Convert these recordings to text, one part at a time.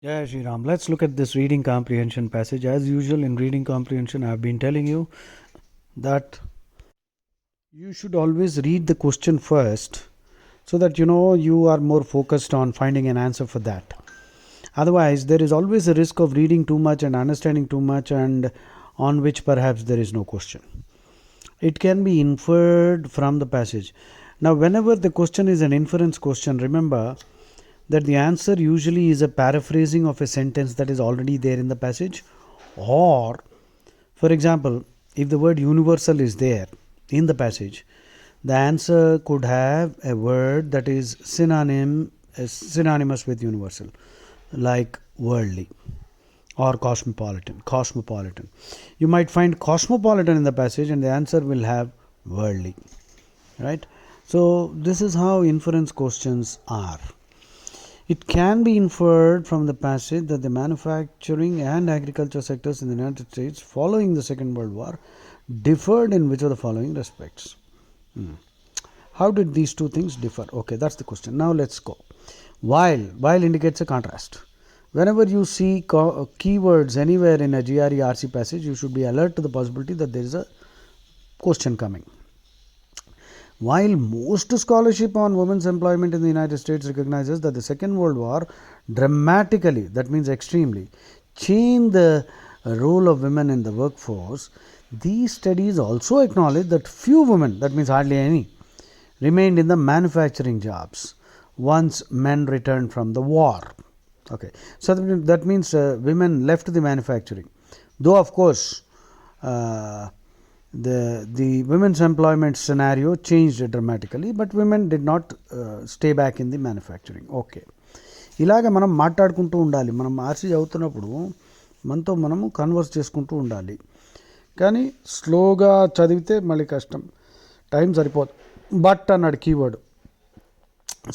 Yeah, Shriram. Let's look at this reading comprehension passage. As usual, in reading comprehension, I've been telling you that you should always read the question first so that you are more focused on finding an answer for that. Otherwise, there is always a risk of reading too much and understanding too much, and on which perhaps there is no question. It can be inferred from the passage. Now, whenever the question is an inference question, remember that the answer usually is a paraphrasing of a sentence that is already there in the passage. Or, for example, if the word universal is there in the passage, the answer could have a word that is synonymous with universal, like worldly or cosmopolitan. You might find cosmopolitan in the passage and the answer will have worldly, right? So this is how inference questions are. It can be inferred from the passage that the manufacturing and agriculture sectors in the United States following the Second World War differed in which of the following respects. How did these two things differ? Okay, that's the question. Now let's go. While indicates a contrast. Whenever you see keywords anywhere in a GRE RC passage, you should be alert to the possibility that there is a question coming. While most scholarship on women's employment in the United States recognizes that the Second World War dramatically, that means extremely, changed the role of women in the workforce, these studies also acknowledge that few women, that means hardly any, remained in the manufacturing jobs once men returned from the war. Okay, so that means women left the manufacturing, though of course the women's employment scenario changed dramatically, but women did not stay back in the manufacturing. Okay, ఇలాగ మనం మాట్లాడుకుంటూ ఉండాలి. మనం RC చదువుతున్నప్పుడు మనతో మనము converse చేసుకుంటూ ఉండాలి. కానీ స్లోగా చదివితే మళ్ళీ కష్టం, టైం సరిపోదు. బట్ అన్నాడు కీవర్డ్.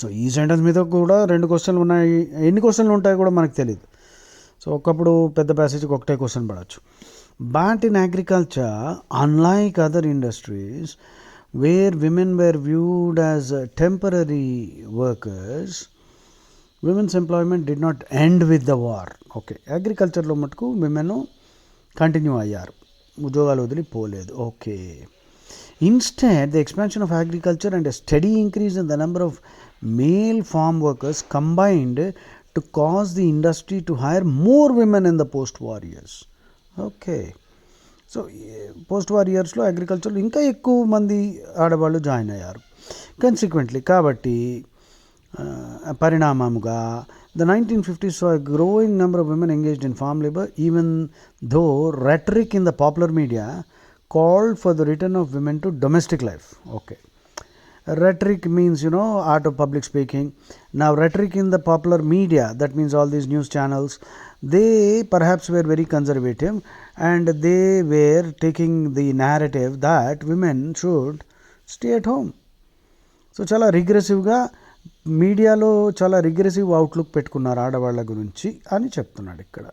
సో ఈ సెంటెన్స్ మీద కూడా 2 క్వశ్చన్లు ఉన్నాయి. ఎన్ని క్వశ్చన్లు ఉంటాయో కూడా మనకు తెలియదు. సో ఒకప్పుడు పెద్ద ప్యాసేజ్కి ఒకటే క్వశ్చన్ పడవచ్చు. But in agriculture, unlike other industries where women were viewed as temporary workers, women's employment did not end with the war. Okay, అగ్రికల్చర్లో మటుకు విమెన్ కంటిన్యూ అయ్యారు, ఉద్యోగాలు వదిలిపోలేదు. Okay, instead the expansion of agriculture and a steady increase in the number of male farm workers combined to cause the industry to hire more women in the post-war years. Okay, so post war ఇయర్స్లో అగ్రికల్చర్లో ఇంకా ఎక్కువ మంది ఆడవాళ్ళు join అయ్యారు. కన్సిక్వెంట్లీ కాబట్టి పరిణామముగా the 1950s saw a growing number of women engaged in farm labor, even though rhetoric in the popular media called for the return of women to domestic life. Okay, rhetoric means art of public speaking. Now rhetoric in the popular media, that means all these news channels, they perhaps were very conservative and they were taking the narrative that women should stay at home. So చాలా రిగ్రెసివ్గా మీడియాలో చాలా regressive outlook పెట్టుకున్నారు ఆడవాళ్ళ గురించి అని చెప్తున్నాడు ఇక్కడ.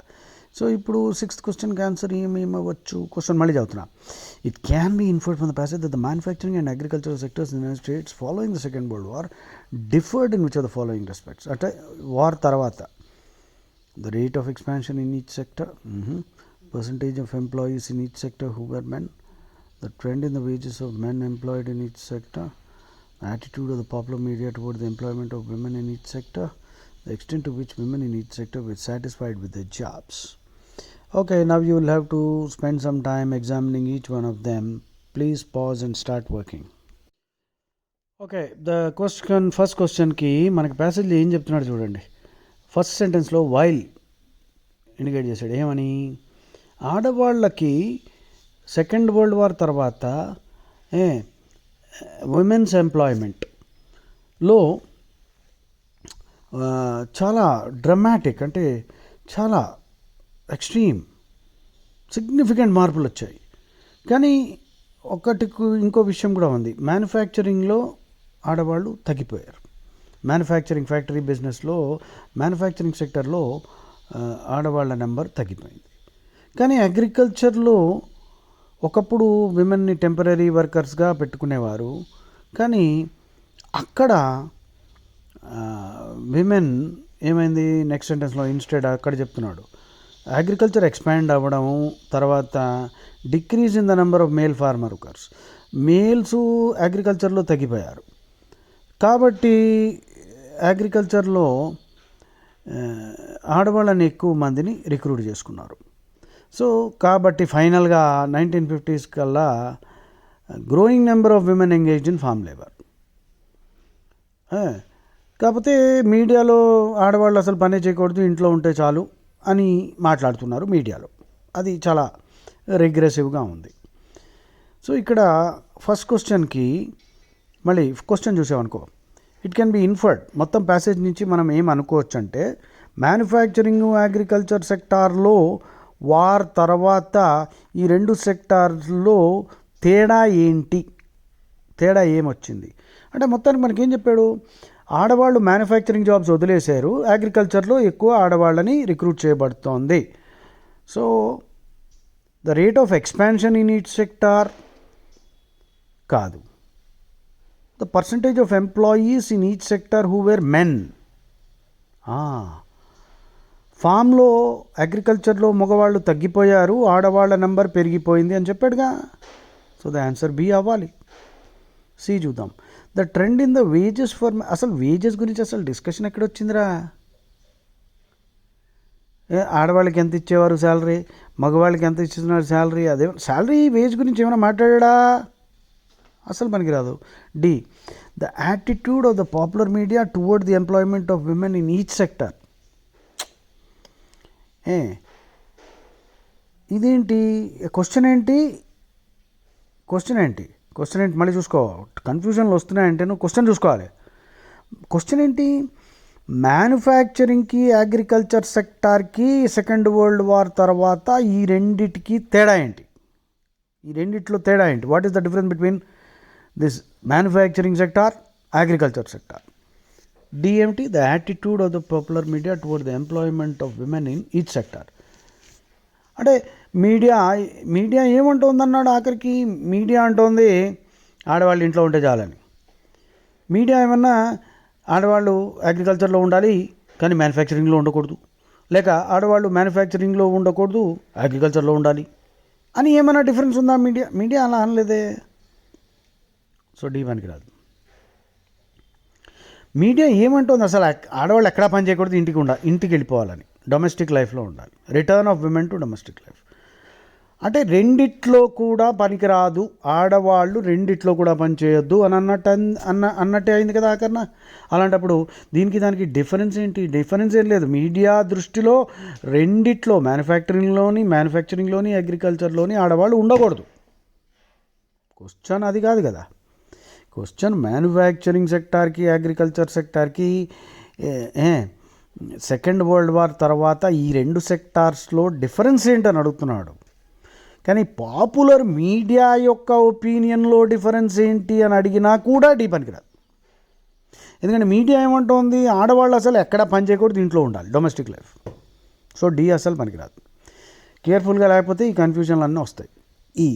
So ఇప్పుడు 6th క్వశ్చన్కి ఆన్సర్ ఏమేమవచ్చు? క్వశ్చన్ మళ్ళీ చదువుతున్నా. It can be inferred from the passage that the manufacturing and agricultural sectors in United states following the second world war deferred in which of the following respects. అంటే war తర్వాత the rate of expansion in each sector, percentage of employees in each sector who were men, the trend in the wages of men employed in each sector, the attitude of the popular media toward the employment of women in each sector, the extent to which women in each sector were satisfied with their jobs. Okay, now you will have to spend some time examining each one of them. Please pause and start working. Okay, the first question ki మనకి ప్యాసేజ్లో ఏం చెప్తున్నాడు చూడండి. First సెంటెన్స్లో while indicate చేశాడు. ఏమని? ఆడవాళ్ళకి second world war తర్వాత women's ఎంప్లాయ్మెంట్లో చాలా dramatic, అంటే చాలా ఎక్స్ట్రీమ్ సిగ్నిఫికెంట్ మార్పులు వచ్చాయి. కానీ ఇంకో విషయం కూడా ఉంది. మ్యానుఫ్యాక్చరింగ్లో ఆడవాళ్ళు తగ్గిపోయారు. మ్యానుఫ్యాక్చరింగ్ ఫ్యాక్టరీ బిజినెస్లో మ్యానుఫ్యాక్చరింగ్ సెక్టర్లో ఆడవాళ్ళ నెంబర్ తగ్గిపోయింది. కానీ అగ్రికల్చర్లో ఒకప్పుడు విమెన్ని టెంపరీ వర్కర్స్గా పెట్టుకునేవారు, కానీ అక్కడ విమెన్ ఏమైంది నెక్స్ట్ సెంటెన్స్లో ఇన్స్టెడ్ అక్కడ చెప్తున్నాడు అగ్రికల్చర్ ఎక్స్పాండ్ అవ్వడం, తర్వాత decrease in the number of male farmer workers, males అగ్రికల్చర్లో తగ్గిపోయారు కాబట్టి అగ్రికల్చర్లో ఆడవాళ్ళని ఎక్కువ మందిని రిక్రూట్ చేసుకున్నారు. సో కాబట్టి ఫైనల్గా 1950s కల్లా growing number of women engaged in farm labour. కాకపోతే మీడియాలో ఆడవాళ్ళు అసలు పనే చేయకూడదు, ఇంట్లో ఉంటే చాలు అని మాట్లాడుతున్నారు మీడియాలో. అది చాలా రిగ్రెసివ్గా ఉంది. సో ఇక్కడ ఫస్ట్ క్వశ్చన్కి మళ్ళీ క్వశ్చన్ చూసామనుకో, ఇట్ కెన్ బి ఇన్ఫర్డ్. మొత్తం ప్యాసేజ్ నుంచి మనం ఏం అనుకోవచ్చు అంటే మ్యానుఫ్యాక్చరింగ్ అగ్రికల్చర్ సెక్టార్లో వార్ తర్వాత ఈ రెండు సెక్టార్లో తేడా ఏంటి, తేడా ఏమొచ్చింది అంటే మొత్తానికి మనకేం చెప్పాడు, ఆడవాళ్ళు మ్యానుఫ్యాక్చరింగ్ జాబ్స్ వదిలేశారు, అగ్రికల్చర్లో ఎక్కువ ఆడవాళ్ళని రిక్రూట్ చేయబడుతోంది. So the rate of expansion in each sector కాదు, the percentage of employees in each sector who were men. ఫామ్లో అగ్రికల్చర్లో మగవాళ్ళు తగ్గిపోయారు, ఆడవాళ్ళ నెంబర్ పెరిగిపోయింది అని చెప్పాడుగా. సో ద ఆన్సర్ బి అవ్వాలి. సి చూద్దాం. The trend in the wages for, అసలు వేజెస్ గురించి అసలు డిస్కషన్ ఎక్కడ వచ్చిందిరా? ఆడవాళ్ళకి ఎంత ఇచ్చేవారు శాలరీ, మగవాళ్ళకి ఎంత ఇస్తున్నారు శాలరీ, అదే శాలరీ వేజ్ గురించి ఏమైనా మాట్లాడా? అసలు పనికిరాదు. D the attitude of the popular media toward the employment of women in each sector. ఇదేంటి క్వశ్చన్ ఏంటి, క్వశ్చన్ ఏంటి, క్వశ్చన్ ఏంటి మళ్ళీ చూసుకో, కన్ఫ్యూజన్లు వస్తున్నాయంటే నువ్వు క్వశ్చన్ చూసుకోవాలి. క్వశ్చన్ ఏంటి, మ్యానుఫ్యాక్చరింగ్కి అగ్రికల్చర్ సెక్టార్కి సెకండ్ వరల్డ్ వార్ తర్వాత ఈ రెండిటికి తేడా ఏంటి, ఈ రెండిట్లో తేడా ఏంటి, what is the difference between this manufacturing sector, agriculture sector. D ఏమిటి, the attitude of the popular media toward the employment of women in each sector. అంటే మీడియా ఏమంటుందన్నాడు ఆఖరికి, మీడియా అంటోంది ఆడవాళ్ళు ఇంట్లో ఉంటే చాలని. మీడియా ఏమన్నా ఆడవాళ్ళు అగ్రికల్చర్లో ఉండాలి కానీ మ్యానుఫ్యాక్చరింగ్లో ఉండకూడదు, లేక ఆడవాళ్ళు మ్యానుఫ్యాక్చరింగ్లో ఉండకూడదు అగ్రికల్చర్లో ఉండాలి అని ఏమైనా డిఫరెన్స్ ఉందా? మీడియా అలా అనలేదే. సో డి పనికి రాదు. మీడియా ఏమంటుంది అసలు, ఆడవాళ్ళు ఎక్కడా పని చేయకూడదు, ఇంటికి వెళ్ళిపోవాలని, డొమెస్టిక్ లైఫ్లో ఉండాలి, return of women to domestic life. అంటే రెండిట్లో కూడా పనికిరాదు, ఆడవాళ్ళు రెండిట్లో కూడా పని చేయొద్దు అని అన్నట్టే అయింది కదా ఆఖరణ. అలాంటప్పుడు దీనికి దానికి డిఫరెన్స్ ఏంటి? డిఫరెన్స్ ఏం లేదు. మీడియా దృష్టిలో రెండిట్లో మ్యానుఫ్యాక్చరింగ్లోని అగ్రికల్చర్లోని ఆడవాళ్ళు ఉండకూడదు. క్వశ్చన్ అది కాదు కదా. క్వశ్చన్ మ్యానుఫ్యాక్చరింగ్ సెక్టార్కి అగ్రికల్చర్ సెక్టార్కి సెకండ్ వరల్డ్ వార్ తర్వాత ఈ రెండు సెక్టార్స్లో డిఫరెన్స్ ఏంటని అడుగుతున్నాడు. కానీ పాపులర్ మీడియా యొక్క ఒపీనియన్లో డిఫరెన్స్ ఏంటి అని అడిగినా కూడా డి పనికిరాదు. ఎందుకంటే మీడియా ఏమంటోంది, ఆడవాళ్ళు అసలు ఎక్కడ పని చేయకూడదు, ఇంట్లో ఉండాలి, డొమెస్టిక్ లైఫ్. సో డి అసలు పనికిరాదు. కేర్ఫుల్గా లేకపోతే ఈ కన్ఫ్యూజన్లు అన్నీ వస్తాయి. E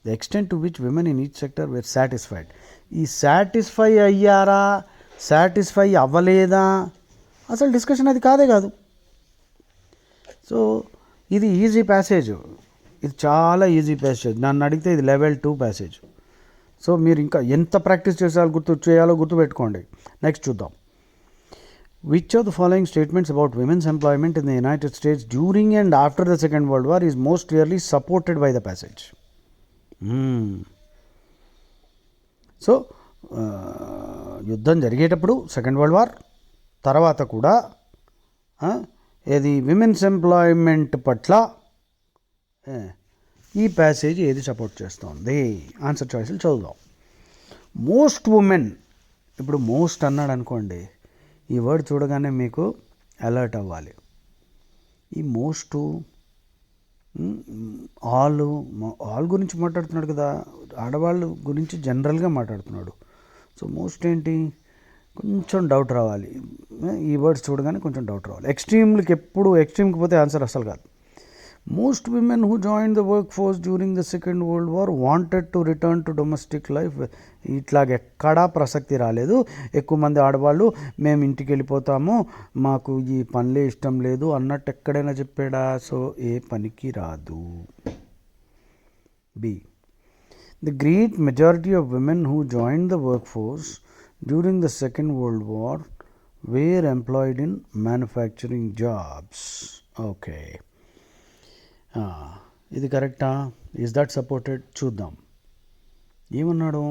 the extent to which women in each sector were satisfied. ఈ సాటిస్ఫై అయ్యారా, సాటిస్ఫై అవ్వలేదా, అసలు డిస్కషన్ అది కాదే కాదు. సో ఇది ఈజీ ప్యాసేజ్, ఇది చాలా ఈజీ ప్యాసేజ్. నన్ను అడిగితే ఇది లెవెల్ 2 ప్యాసేజ్. సో మీరు ఇంకా ఎంత ప్రాక్టీస్ చేయాలో గుర్తుపెట్టుకోండి. నెక్స్ట్ చూద్దాం. Which of the following statements about women's employment in the United states during and after the second world war is most clearly supported by the passage. So యుద్ధం జరిగేటప్పుడు second world war తర్వాత కూడా ఏది women's employment పట్ల ఈ passage ఏది support చేస్తోంది? Answer చాయిస్లు చదువుదాం. మోస్ట్ ఉమెన్, ఇప్పుడు మోస్ట్ అన్నాడు అనుకోండి, ఈ వర్డ్ చూడగానే మీకు అలర్ట్ అవ్వాలి. ఈ మోస్ట్ ఆల్ గురించి మాట్లాడుతున్నాడు కదా, ఆడవాళ్ళు గురించి జనరల్గా మాట్లాడుతున్నాడు. సో మోస్ట్ ఏంటి, కొంచెం డౌట్ రావాలి. ఈ వర్డ్స్ చూడగానే కొంచెం డౌట్ రావాలి. ఎక్స్ట్రీమ్కి పోతే ఆన్సర్ అసలు కాదు. Most women who joined the workforce during the Second World War wanted to return to domestic life. ఇట్లాగ ఎక్కడా ప్రసక్తి రాలేదు. ఎక్కువ మంది ఆడవాళ్ళు మేము ఇంటికి వెళ్ళిపోతాము, మాకు ఈ పనులే ఇష్టం లేదు అన్నట్టు ఎక్కడైనా చెప్పాడా? సో ఏ పనికి రాదు. B. The great majority of women who joined the workforce during the Second World War were employed in manufacturing jobs. Okay. ఇది కరెక్టా? Is that supported? చూద్దాం. ఏమన్నాడు?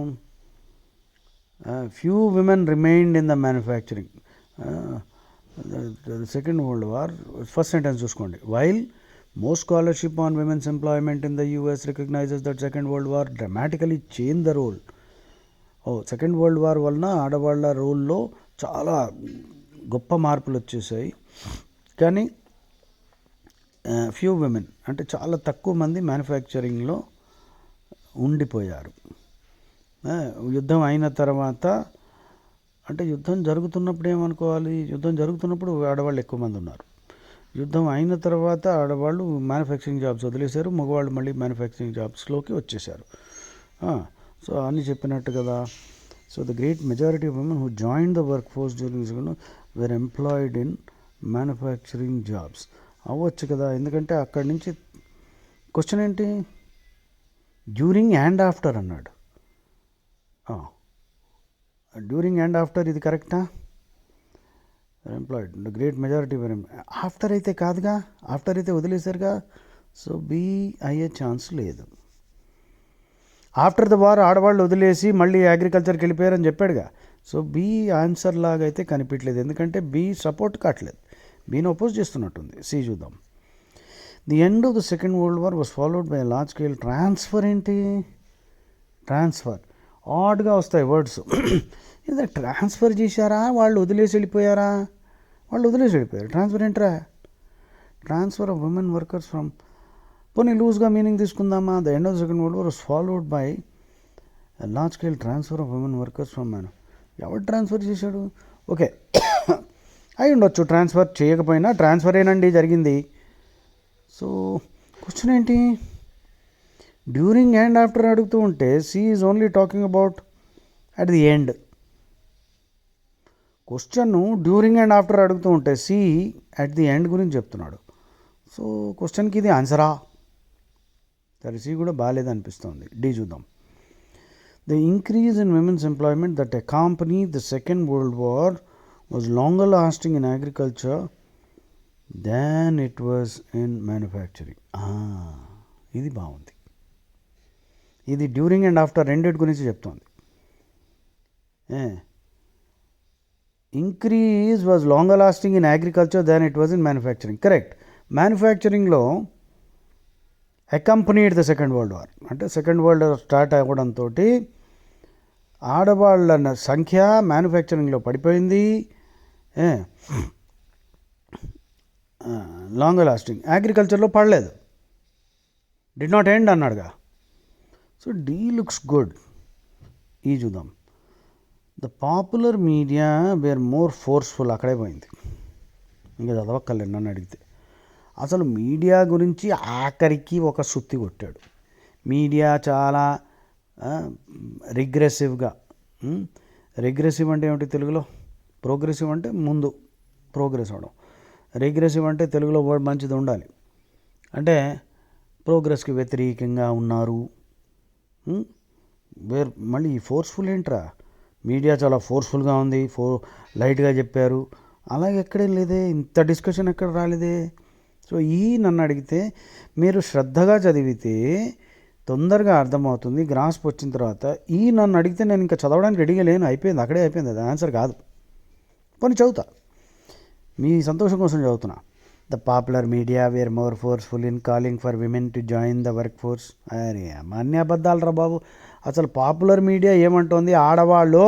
Few women remained in the manufacturing. Second world war first sentence చూసుకోండి. While most scholarship on women's employment in the US recognizes that second world war dramatically change the role. Second world war వలన ఆడవాళ్ళ రోల్లో చాలా గొప్ప మార్పులు వచ్చేసాయి. కానీ few women అంటే చాలా తక్కువ మంది మ్యానుఫ్యాక్చరింగ్లో ఉండిపోయారు. యుద్ధం అయిన తర్వాత, అంటే యుద్ధం జరుగుతున్నప్పుడు ఏమనుకోవాలి, యుద్ధం జరుగుతున్నప్పుడు ఆడవాళ్ళు ఎక్కువ మంది ఉన్నారు. యుద్ధం అయిన తర్వాత ఆడవాళ్ళు మ్యానుఫ్యాక్చరింగ్ జాబ్స్ వదిలేశారు, మగవాళ్ళు మళ్ళీ మ్యానుఫ్యాక్చరింగ్ జాబ్స్లోకి వచ్చేసారు. సో అని చెప్పినట్టు కదా. So the great majority of women who join the work force during were employed in manufacturing jobs అవ్వచ్చు కదా. ఎందుకంటే అక్కడి నుంచి క్వశ్చన్ ఏంటి? డ్యూరింగ్ అండ్ ఆఫ్టర్ అన్నాడు. డ్యూరింగ్ అండ్ ఆఫ్టర్ ఇది కరెక్టా? Employed the great majority were. After అయితే కాదుగా, ఆఫ్టర్ అయితే వదిలేశారుగా. సో బి అయ్యే ఛాన్స్ లేదు. ఆఫ్టర్ ద వార్ ఆడవాళ్ళు వదిలేసి మళ్ళీ అగ్రికల్చర్కి వెళ్ళిపోయారని చెప్పాడుగా. సో బి ఆన్సర్ లాగా అయితే కనిపించలేదు, ఎందుకంటే బి సపోర్ట్ కావట్లేదు, బీని అపోజ్ చేస్తున్నట్టుంది. సి చూద్దాం. The end of the second world war was followed by large scale transfer. ఏంటి ట్రాన్స్ఫర్? ఆడ్గా వస్తాయి వర్డ్స్. ఇది ట్రాన్స్ఫర్ చేశారా, వాళ్ళు వదిలేసి వెళ్ళిపోయారా? వాళ్ళు వదిలేసి వెళ్ళిపోయారు. ట్రాన్స్ఫర్ ఏంట్రా? Transfer of women workers from, పోనీ లూజ్గా మీనింగ్ తీసుకుందామా. The end of the second world war was followed by large scale transfer of women workers from man. ఎవరు ట్రాన్స్ఫర్ చేశాడు? ఓకే, అయి ఉండొచ్చు. ట్రాన్స్ఫర్ చేయకపోయినా ట్రాన్స్ఫర్ ఏనండి జరిగింది. సో క్వశ్చన్ ఏంటి? డ్యూరింగ్ అండ్ ఆఫ్టర్ అడుగుతూ ఉంటే C is only talking about at the end. Question during and after అడుగుతూ ఉంటే సి అట్ ది ఎండ్ గురించి చెప్తున్నాడు. సో క్వశ్చన్కి ఇది ఆన్సరా? సరే, సి కూడా బాగాలేదనిపిస్తుంది. డి చూద్దాం. The increase in women's employment that accompanied the Second World War was longer lasting in agriculture than it was in manufacturing. ఇది బాగుంది. ఇది డ్యూరింగ్ అండ్ ఆఫ్టర్ రెండిటి గురించి చెప్తోంది. Increase was longer lasting in agriculture than it was in manufacturing. Correct. మ్యానుఫ్యాక్చరింగ్లో accompanied the second world war, అంటే second world war start అవ్వడంతో ఆడవాళ్ళ సంఖ్య మ్యానుఫ్యాక్చరింగ్లో పడిపోయింది. లాంగర్ లాస్టింగ్ అగ్రికల్చర్లో పడలేదు. డిడ్ నాట్ ఎండ్ అన్నాడుగా. So D looks good. E చూద్దాం. The popular media were more forceful. అక్కడే పోయింది, ఇంకా చదవక్కర్లేదు నన్ను అడిగితే. అసలు మీడియా గురించి ఆఖరికి ఒక సుత్తి కొట్టాడు. మీడియా చాలా రిగ్రెసివ్గా, రిగ్రెసివ్ అంటే ఏమిటి తెలుగులో? ప్రోగ్రెసివ్ అంటే ముందు ప్రోగ్రెస్ అవడం. రిగ్రెసివ్ అంటే తెలుగులో వర్డ్ మంచిది ఉండాలి. అంటే ప్రోగ్రెస్కి వ్యతిరేకంగా ఉన్నారు. మళ్ళీ ఈ ఫోర్స్ఫుల్ ఏంట్రా? మీడియా చాలా ఫోర్స్ఫుల్గా ఉంది, లైట్గా చెప్పారు. అలాగే ఎక్కడేం లేదే, ఇంత డిస్కషన్ ఎక్కడ రాలేదే. సో ఈ నన్ను అడిగితే మీరు శ్రద్ధగా చదివితే తొందరగా అర్థమవుతుంది. గ్రాస్ప్ వచ్చిన తర్వాత ఈ నన్ను అడిగితే నేను ఇంకా చదవడానికి రెడీగా లేను, అయిపోయింది, అక్కడే అయిపోయింది. అది ఆన్సర్ కాదు. పోనీ చదువుతా, మీ సంతోషం కోసం చదువుతున్నా. The popular media were more forceful in calling for women to join the work force. అరే అన్ని అబద్ధాలు రా బాబు. అసలు పాపులర్ మీడియా ఏమంటోంది? ఆడవాళ్ళు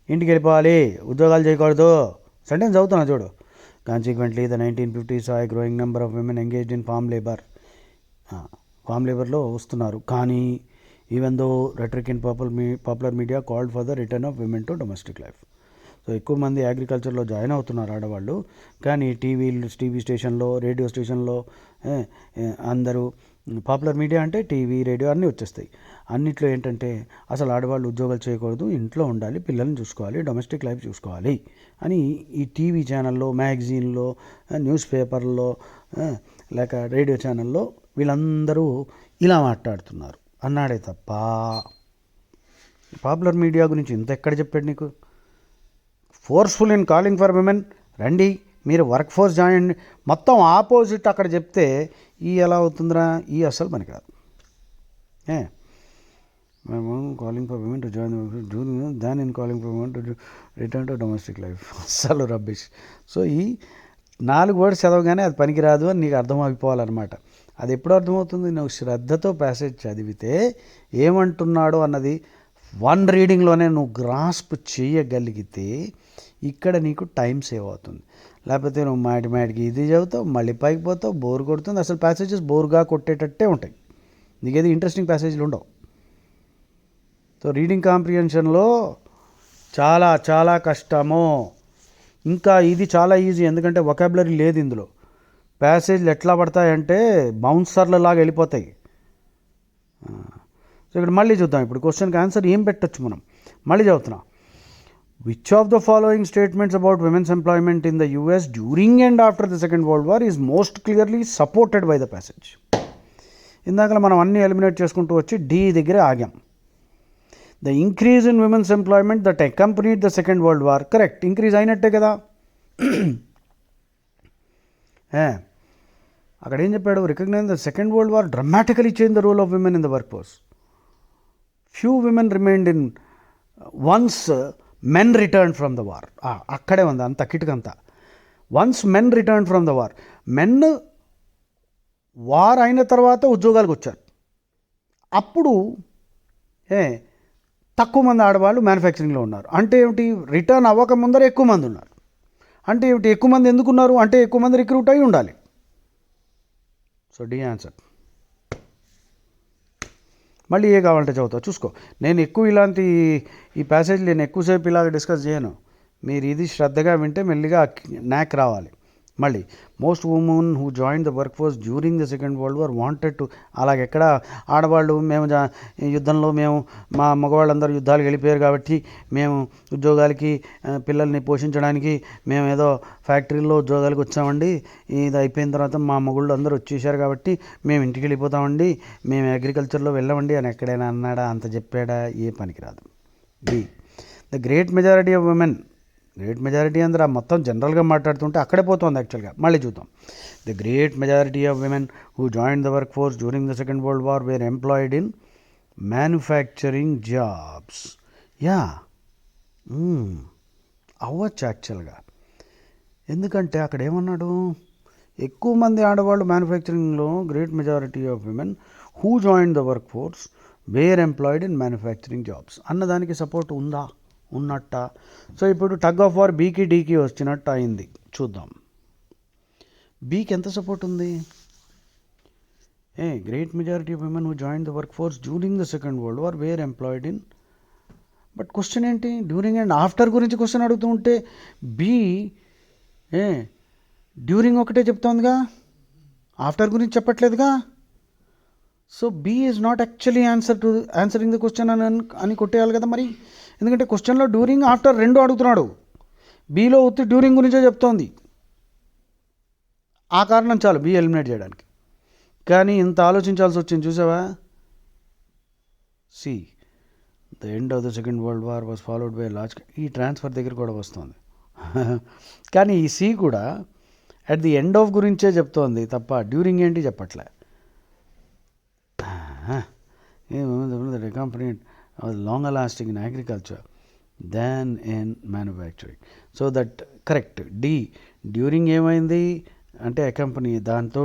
ఇంటికి వెళ్ళిపోవాలి, ఉద్యోగాలు చేయకూడదు. సెంటెన్స్ చదువుతున్నా చూడు. Consequently the 1950s saw a growing number of women engaged in farm labor. Farm లేబర్లో వస్తున్నారు. కానీ even though rhetoric in popular media called for the return of women to domestic life. So ఎక్కువ మంది అగ్రికల్చర్లో join అవుతున్నారు ఆడవాళ్ళు. కానీ TV స్టేషన్లో, radio స్టేషన్లో అందరూ పాపులర్ మీడియా అంటే టీవీ, రేడియో అన్నీ వచ్చేస్తాయి. అన్నిట్లో ఏంటంటే అసలు ఆడవాళ్ళు ఉద్యోగాలు చేయకూడదు, ఇంట్లో ఉండాలి, పిల్లల్ని చూసుకోవాలి, డొమెస్టిక్ లైఫ్ చూసుకోవాలి అని ఈ టీవీ ఛానల్లో, మ్యాగజైన్లో, న్యూస్ పేపర్లో, లేక రేడియో ఛానల్లో వీళ్ళందరూ ఇలా మాట్లాడుతున్నారు అన్నాడే తప్ప పాపులర్ మీడియా గురించి ఇంత ఎక్కడ చెప్పాడు నీకు? Forceful in calling for women, రండి మీరు వర్క్ ఫోర్స్ జాయిన్, మొత్తం ఆపోజిట్ అక్కడ చెప్తే ఈ ఎలా అవుతుందిరా? ఈ అసలు పనికిరాదు. మేము calling for women to join than in calling for women to return to domestic life, అస్సలు రబ్బిష్. సో ఈ 4 వర్డ్స్ చదవగానే అది పనికిరాదు అని నీకు అర్థం అయిపోవాలన్నమాట. అది ఎప్పుడు అర్థమవుతుంది? నువ్వు శ్రద్ధతో ప్యాసేజ్ చదివితే ఏమంటున్నాడో అన్నది 1 రీడింగ్లోనే నువ్వు గ్రాస్ప్ చేయగలిగితే ఇక్కడ నీకు టైం సేవ్ అవుతుంది. లేకపోతే నువ్వు మాటికి ఇది చదువుతావు, మళ్ళీ పైకి పోతావు, బోర్ కొడుతుంది. అసలు ప్యాసేజెస్ బోర్గా కొట్టేటట్టే ఉంటాయి, నీకేది ఇంట్రెస్టింగ్ ప్యాసేజ్లు ఉండవు. సో రీడింగ్ కాంప్రిహెన్షన్లో చాలా చాలా కష్టము. ఇంకా ఇది చాలా ఈజీ, ఎందుకంటే వొకాబులరీ లేదు ఇందులో. ప్యాసేజ్లు ఎట్లా పడతాయంటే బౌన్సర్ల లాగా వెళ్ళిపోతాయి. సో ఇక్కడ మళ్ళీ చూద్దాం. ఇప్పుడు క్వశ్చన్కి ఆన్సర్ ఏం పెట్టచ్చు మనం. మళ్ళీ చదువుతున్నా. Which of the following statements about women's employment in the US during and after the second world war is most clearly supported by the passage. ఇందాక మనం అన్నీ ఎలిమినేట్ చేసుకుంటూ వచ్చి డి దగ్గరే ఆగాం. The increase in women's employment that accompanied the second world war, correct, increase అయినట్టే కదా. అక్కడ ఏం చెప్పాడు? Recognise the second world war dramatically change the role of women in the work force. Few women remained in once men return from the war. అక్కడే ఉంది అంత కిటుకంతా. Once men return from the war, men war అయిన తర్వాత ఉద్యోగాలకు వచ్చారు. అప్పుడు తక్కువ మంది ఆడవాళ్ళు మ్యానుఫ్యాక్చరింగ్లో ఉన్నారు. అంటే ఏమిటి? రిటర్న్ అవ్వక ముందర ఎక్కువ మంది ఉన్నారు. అంటే ఏమిటి? ఎక్కువ మంది ఎందుకున్నారు అంటే ఎక్కువ మంది రిక్రూట్ అయి ఉండాలి. So D answer. మళ్ళీ ఏ కావాలంటే చదువుతావు చూసుకో. నేను ఎక్కువ ఇలాంటి ఈ ప్యాసేజ్ నేను ఎక్కువసేపు ఇలాగ డిస్కస్ చేయను. మీరు ఇది శ్రద్ధగా వింటే మెల్లిగా నాక్ రావాలి. మళ్ళీ most women who join the work force during the second world war wanted to, అలాగెక్కడ ఆడవాళ్ళు మేము యుద్ధంలో మేము మా మగవాళ్ళందరూ యుద్ధాలకు వెళ్ళిపోయారు కాబట్టి మేము ఉద్యోగాలకి పిల్లల్ని పోషించడానికి మేము ఏదో ఫ్యాక్టరీలో ఉద్యోగాలకు వచ్చామండి, ఇది అయిపోయిన తర్వాత మా మగవాళ్ళు అందరూ వచ్చేసారు కాబట్టి మేము ఇంటికి వెళ్ళిపోతామండి, మేము అగ్రికల్చర్లో వెళ్ళమండి అని ఎక్కడైనా అన్నాడా? అంత చెప్పాడా? ఏ పనికిరాదు. B the great majority of women, great majority అందరూ మొత్తం జనరల్గా మాట్లాడుతుంటే అక్కడే పోతుంది యాక్చువల్గా. మళ్ళీ చూద్దాం. The great majority of women who join the work force during the second world war were employed in manufacturing jobs. Yeah అవ్వచ్చు యాక్చువల్గా. ఎందుకంటే అక్కడ ఏమన్నాడు? ఎక్కువ మంది ఆడవాళ్ళు మ్యానుఫ్యాక్చరింగ్లో, great majority of women who join the work force were employed in manufacturing jobs అన్నదానికి సపోర్ట్ ఉందా? ఉన్నట్ట. సో ఇప్పుడు టగ్ ఆఫ్ వార్ బీకి డీకి వచ్చినట్టు అయింది. చూద్దాం బీకి ఎంత సపోర్ట్ ఉంది. Great majority of women who join the work force during the second world war were employed in, but question ఏంటి? డ్యూరింగ్ అండ్ ఆఫ్టర్ గురించి క్వశ్చన్ అడుగుతూ ఉంటే బీ డ్యూరింగ్ ఒకటే చెప్తోందిగా, ఆఫ్టర్ గురించి చెప్పట్లేదుగా. So B is not actually answering the question అని కొట్టేయాలి కదా మరి. ఎందుకంటే క్వశ్చన్లో డ్యూరింగ్ ఆఫ్టర్ రెండు అడుగుతున్నాడు, బీలో ఉత్తి డ్యూరింగ్ గురించే చెప్తోంది. ఆ కారణం చాలు బీ ఎలిమినేట్ చేయడానికి. కానీ ఇంత ఆలోచించాల్సి వచ్చింది చూసావా. See the end of the second world war was followed by large, ఈ ట్రాన్స్ఫర్ దగ్గర కూడా వస్తుంది. కానీ ఈ సి కూడా అట్ ది ఎండ్ ఆఫ్ గురించే చెప్తోంది తప్ప డ్యూరింగ్ ఏంటి చెప్పట్లే. accompanied was longer lasting in agriculture than in manufacturing. So that correct. D during ఏమైంది అంటే అకంపెనీ దాంతో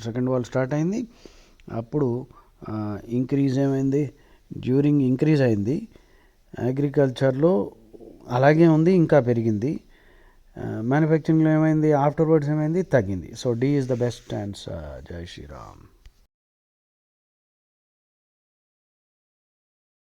సెకండ్ వార్ స్టార్ట్ అయింది. అప్పుడు ఇంక్రీజ్ ఏమైంది? డ్యూరింగ్ ఇంక్రీజ్ అయింది. అగ్రికల్చర్లో అలాగే ఉంది, ఇంకా పెరిగింది. మ్యానుఫ్యాక్చరింగ్లో ఏమైంది? ఆఫ్టర్వర్డ్స్ ఏమైంది? తగ్గింది. So D is the best answer. జై శ్రీరామ్.